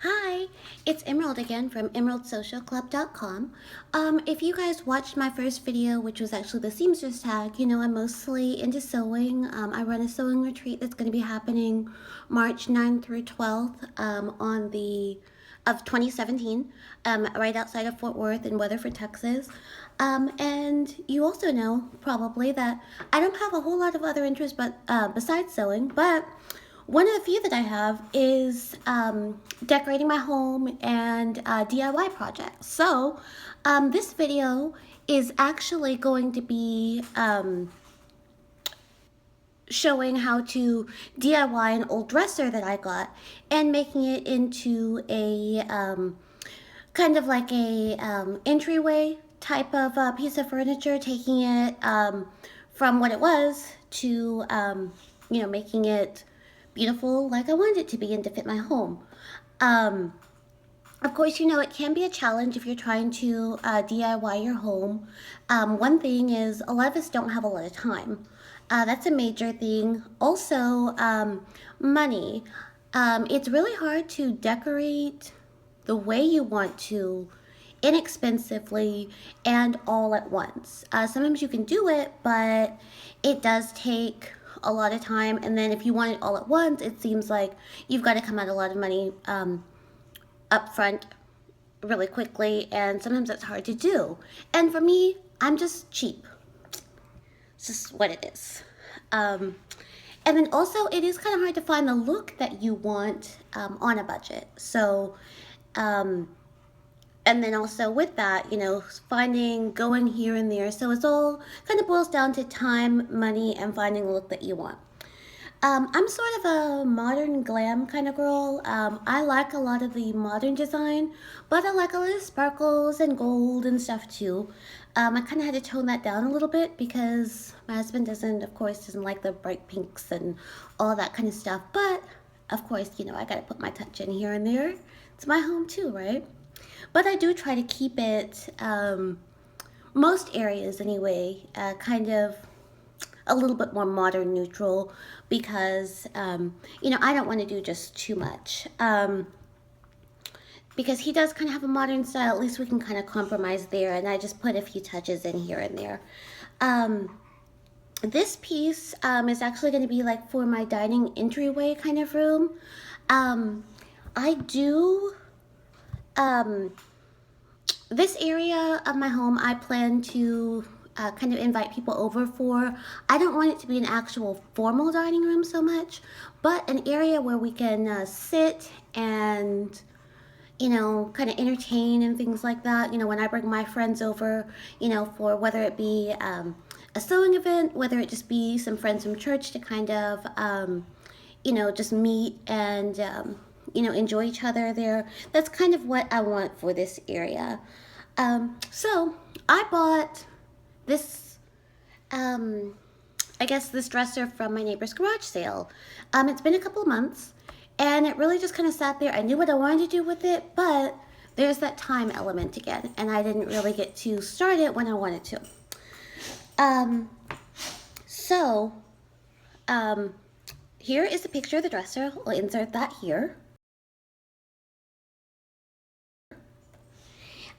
Hi, it's Emerald again from emeraldsocialclub.com. If you guys watched my first video, which was actually the seamstress tag, you know I'm mostly into sewing. I run a sewing retreat that's going to be happening March 9th through 12th of 2017, right outside of Fort Worth in Weatherford, Texas. And you also know probably that I don't have a whole lot of other interests besides sewing, but one of the few that I have is decorating my home and DIY projects. So this video is actually going to be showing how to DIY an old dresser that I got and making it into a kind of like a entryway type of piece of furniture, taking it from what it was to making it beautiful like I wanted it to be and to fit my home. Um, of course, you know, it can be a challenge if you're trying to DIY your home. One thing is a lot of us don't have a lot of time. That's a major thing. Also, money. It's really hard to decorate the way you want to inexpensively and all at once. Sometimes you can do it, but it does take a lot of time. And then if you want it all at once, it seems like you've got to come out a lot of money up front really quickly. And sometimes that's hard to do. And for me, I'm just cheap. It's just what it is. And then also, it is kind of hard to find the look that you want on a budget. So, and then also with that, you know, going here and there. So it's all kind of boils down to time, money, and finding the look that you want. I'm sort of a modern glam kind of girl. I like a lot of the modern design, but I like a lot of sparkles and gold and stuff too. I kind of had to tone that down a little bit because my husband of course, doesn't like the bright pinks and all that kind of stuff. But of course, you know, I got to put my touch in here and there. It's my home too, right? But I do try to keep it, most areas anyway, kind of a little bit more modern neutral because, you know, I don't want to do just too much. Because he does kind of have a modern style, at least we can kind of compromise there, and I just put a few touches in here and there. This piece is actually going to be like for my dining entryway kind of room. I do this area of my home I plan to kind of invite people over for. I don't want it to be an actual formal dining room so much, but an area where we can sit and, you know, kind of entertain and things like that. You know, when I bring my friends over, you know, for whether it be a sewing event, whether it just be some friends from church to kind of, you know, just meet and, you know, enjoy each other there. That's kind of what I want for this area. So I bought this, I guess this dresser from my neighbor's garage sale. It's been a couple of months and it really just kind of sat there. I knew what I wanted to do with it, but there's that time element again, and I didn't really get to start it when I wanted to. So, here is a picture of the dresser. I'll insert that here.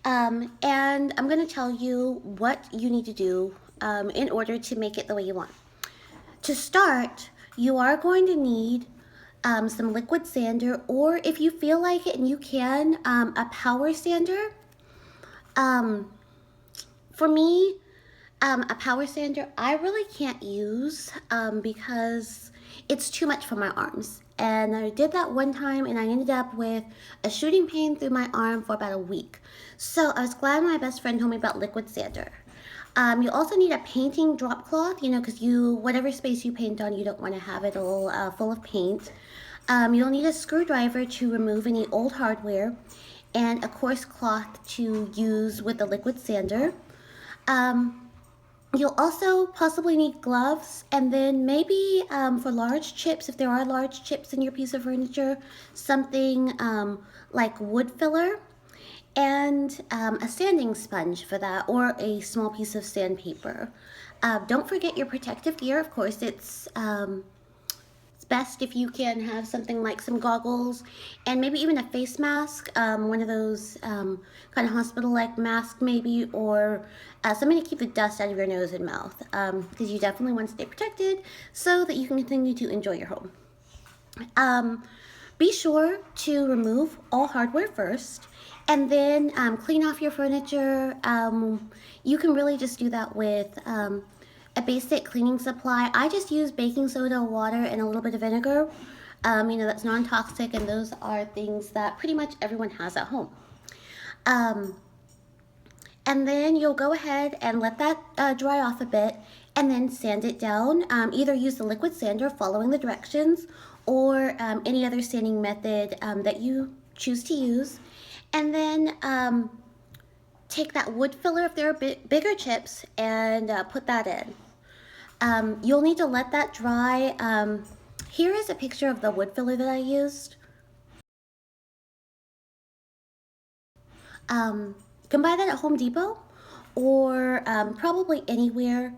And I'm going to tell you what you need to do in order to make it the way you want. To start, you are going to need some liquid sander, or if you feel like it and you can, a power sander. For me, a power sander I really can't use because it's too much for my arms. And I did that one time and I ended up with a shooting pain through my arm for about a week. So I was glad my best friend told me about liquid sander. You also need a painting drop cloth, you know, because whatever space you paint on, you don't want to have it all full of paint. You'll need a screwdriver to remove any old hardware and a coarse cloth to use with the liquid sander. You'll also possibly need gloves, and then maybe for large chips, if there are large chips in your piece of furniture, something like wood filler, and a sanding sponge for that, or a small piece of sandpaper. Don't forget your protective gear. Of course, it's best if you can have something like some goggles and maybe even a face mask, one of those kind of hospital-like mask maybe, or something to keep the dust out of your nose and mouth, because you definitely want to stay protected so that you can continue to enjoy your home. Be sure to remove all hardware first and then clean off your furniture. You can really just do that with a basic cleaning supply. I just use baking soda, water, and a little bit of vinegar. That's non-toxic, and those are things that pretty much everyone has at home. And then you'll go ahead and let that dry off a bit and then sand it down. Either use the liquid sander following the directions or any other sanding method that you choose to use. And then take that wood filler if there are bigger chips and put that in. You'll need to let that dry. Here is a picture of the wood filler that I used. You can buy that at Home Depot or probably anywhere.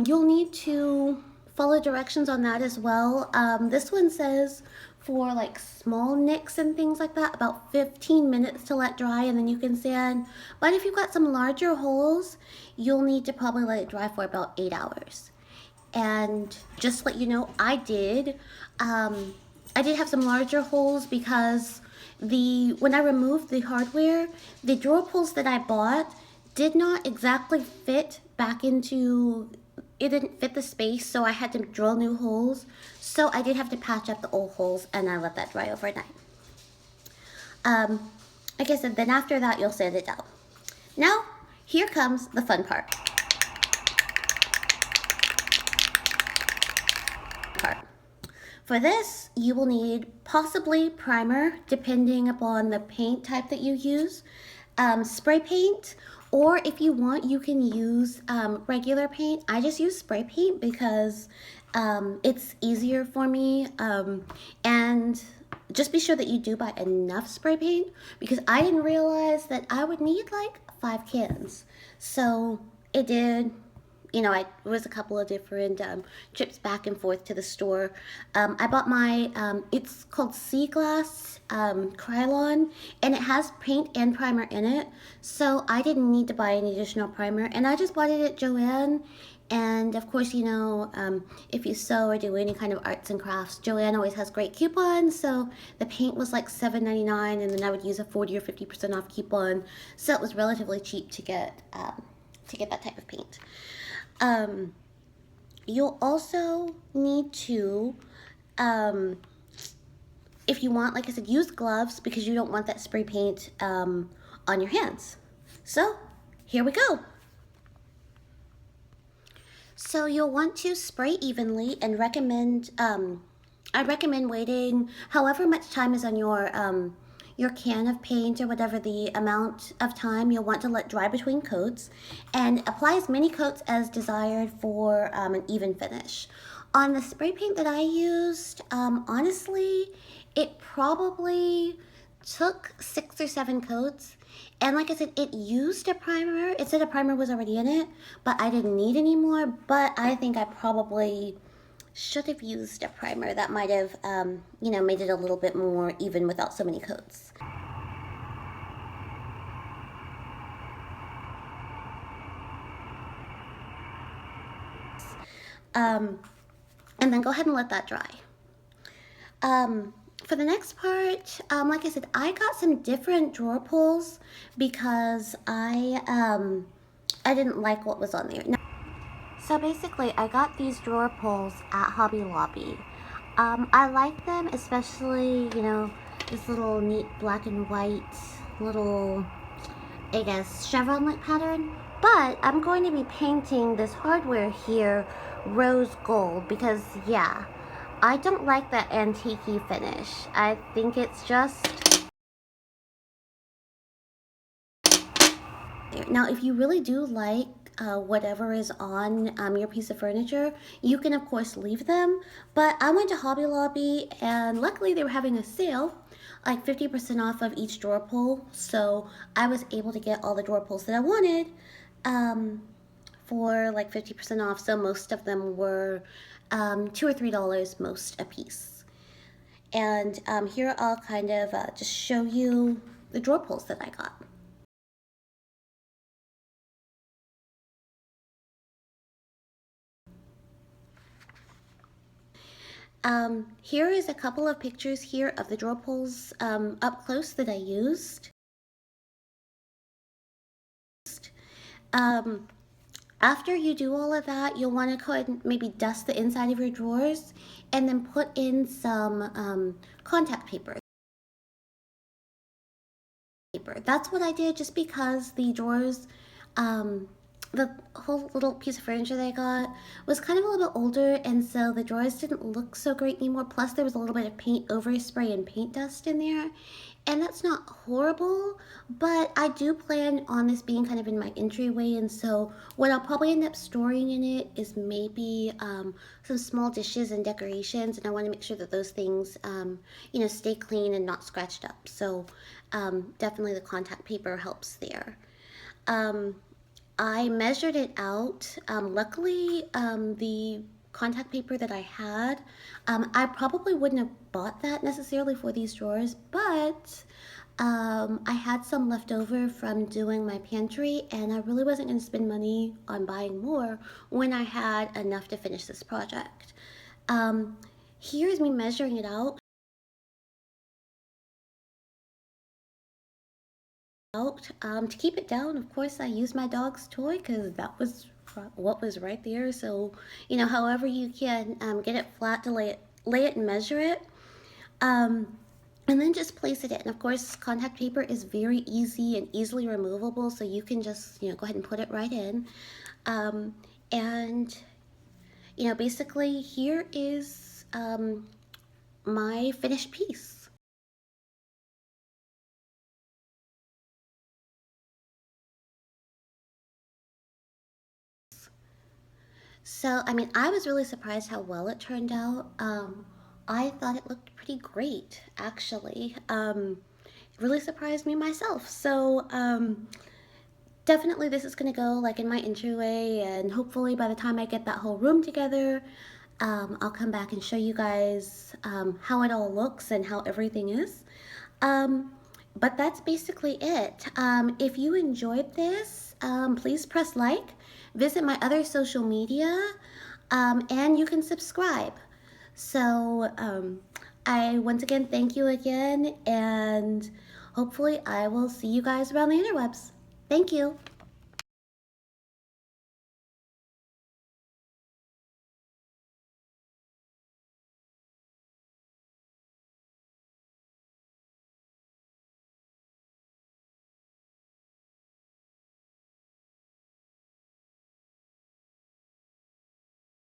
You'll need to follow directions on that as well. This one says for like small nicks and things like that, about 15 minutes to let dry and then you can sand. But if you've got some larger holes, you'll need to probably let it dry for about 8 hours. And just to let you know, I did have some larger holes because when I removed the hardware, the drawer pulls that I bought did not exactly fit back into, it didn't fit the space, so I had to drill new holes. So I did have to patch up the old holes and I let that dry overnight. Like I said, then after that you'll sand it down. Now, here comes the fun part. For this, you will need possibly primer, depending upon the paint type that you use, spray paint, or if you want, you can use regular paint. I just use spray paint because it's easier for me, and just be sure that you do buy enough spray paint because I didn't realize that I would need like 5 cans. So it did. It was a couple of different trips back and forth to the store. I bought my, it's called Sea Glass Krylon, and it has paint and primer in it. So I didn't need to buy any additional primer, and I just bought it at Joann. And of course, if you sew or do any kind of arts and crafts, Joann always has great coupons. So the paint was like $7.99, and then I would use a 40 or 50% off coupon. So it was relatively cheap to get that type of paint. You'll also need to, if you want, like I said, use gloves because you don't want that spray paint on your hands. So here we go. So you'll want to spray evenly and I recommend waiting however much time is on your can of paint or whatever the amount of time you'll want to let dry between coats, and apply as many coats as desired for an even finish. On the spray paint that I used, honestly, it probably took 6 or 7 coats. And like I said, it used a primer. It said a primer was already in it, but I didn't need any more. But I think I probably should have used a primer. That might have, made it a little bit more even without so many coats. And then go ahead and let that dry. For the next part, like I said, I got some different drawer pulls because I didn't like what was on there. So basically, I got these drawer pulls at Hobby Lobby. I like them, especially, this little neat black and white little, I guess, chevron-like pattern. But I'm going to be painting this hardware here rose gold because, yeah, I don't like that antique-y finish. I think it's just... Now, if you really do like whatever is on your piece of furniture, you can of course leave them. But I went to Hobby Lobby and luckily they were having a sale, like 50% off of each drawer pull. So I was able to get all the drawer pulls that I wanted for like 50% off. So most of them were $2 or $3 most a piece. And here I'll kind of just show you the drawer pulls that I got. Here is a couple of pictures here of the drawer pulls up close that I used. After you do all of that, you'll want to go ahead and maybe dust the inside of your drawers and then put in some contact paper. That's what I did just because the drawers, the whole little piece of furniture that I got was kind of a little bit older, and so the drawers didn't look so great anymore. Plus, there was a little bit of paint overspray and paint dust in there, and that's not horrible, but I do plan on this being kind of in my entryway, and so what I'll probably end up storing in it is maybe some small dishes and decorations, and I want to make sure that those things, stay clean and not scratched up. So definitely the contact paper helps there. I measured it out. Luckily, the contact paper that I had, I probably wouldn't have bought that necessarily for these drawers, but I had some left over from doing my pantry, and I really wasn't going to spend money on buying more when I had enough to finish this project. Here's me measuring it out. To keep it down, of course, I used my dog's toy because that was what was right there. So, however you can get it flat to lay it and measure it. And then just place it in. Of course, contact paper is very easy and easily removable, so you can just, go ahead and put it right in. And, basically here is my finished piece. So, I was really surprised how well it turned out. I thought it looked pretty great, actually. It really surprised me myself. So, definitely this is gonna go like in my entryway, and hopefully by the time I get that whole room together, I'll come back and show you guys how it all looks and how everything is. But that's basically it. If you enjoyed this, please press like, visit my other social media, and you can subscribe. So I once again thank you again, and hopefully I will see you guys around the interwebs. Thank you.